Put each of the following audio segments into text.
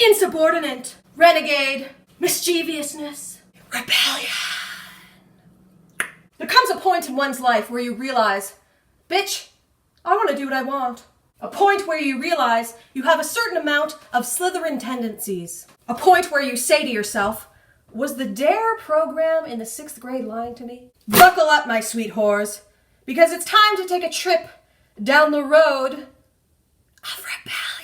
insubordinate, renegade, mischievousness, rebellion. There comes a point in one's life where you realize, bitch, I want to do what I want. A point where you realize you have a certain amount of Slytherin tendencies. A point where you say to yourself, was the DARE program in the 6th grade lying to me? Buckle up, my sweet whores, because it's time to take a trip down the road of rebellion.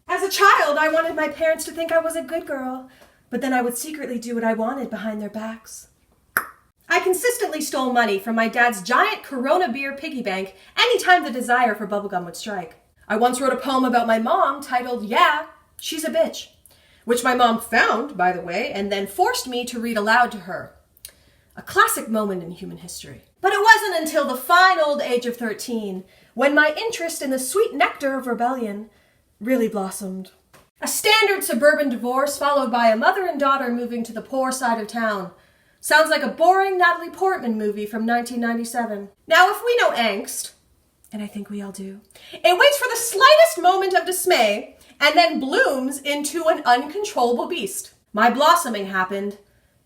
As a child, I wanted my parents to think I was a good girl, but then I would secretly do what I wanted behind their backs. I consistently stole money from my dad's giant Corona beer piggy bank anytime the desire for bubblegum would strike. I once wrote a poem about my mom titled, Yeah, She's a Bitch, which my mom found, by the way, and then forced me to read aloud to her. A classic moment in human history. But it wasn't until the fine old age of 13 when my interest in the sweet nectar of rebellion really blossomed. A standard suburban divorce followed by a mother and daughter moving to the poor side of town. Sounds like a boring Natalie Portman movie from 1997. Now, if we know angst, and I think we all do, it waits for the slightest moment of dismay and then blooms into an uncontrollable beast. My blossoming happened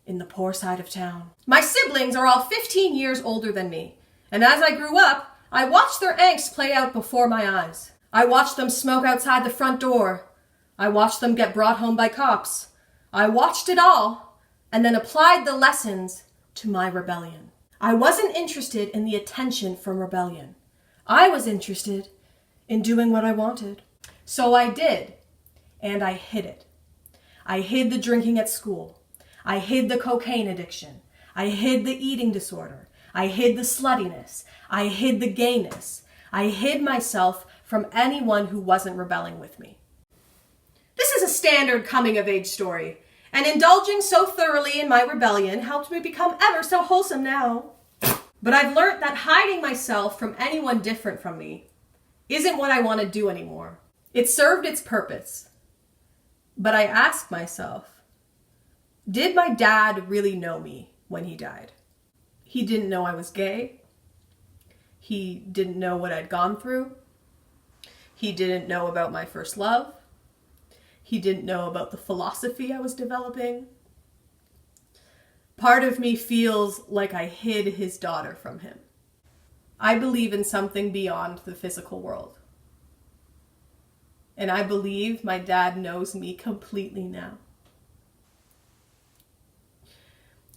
in the poor side of town. My siblings are all 15 years older than me, and as I grew up, I watched their angst play out before my eyes. I watched them smoke outside the front door. I watched them get brought home by cops. I watched it all, and then applied the lessons to my rebellion. I wasn't interested in the attention from rebellion. I was interested in doing what I wanted. So I did, and I hid it. I hid the drinking at school. I hid the cocaine addiction. I hid the eating disorder. I hid the sluttiness. I hid the gayness. I hid myself from anyone who wasn't rebelling with me. This is a standard coming-of-age story, and indulging so thoroughly in my rebellion helped me become ever so wholesome now. But I've learnt that hiding myself from anyone different from me isn't what I want to do anymore. It served its purpose. But I ask myself, did my dad really know me when he died? He didn't know I was gay. He didn't know what I'd gone through. He didn't know about my first love. He didn't know about the philosophy I was developing. Part of me feels like I hid his daughter from him. I believe in something beyond the physical world. And I believe my dad knows me completely now.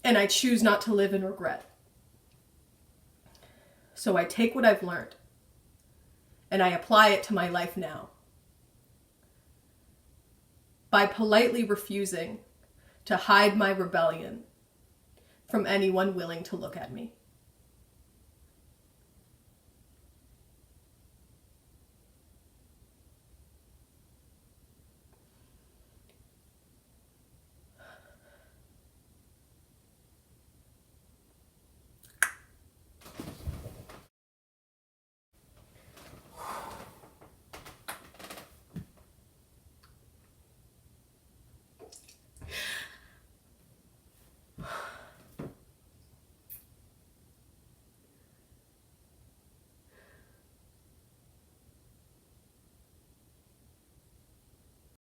And I choose not to live in regret. So I take what I've learned and I apply it to my life now. By politely refusing to hide my rebellion from anyone willing to look at me.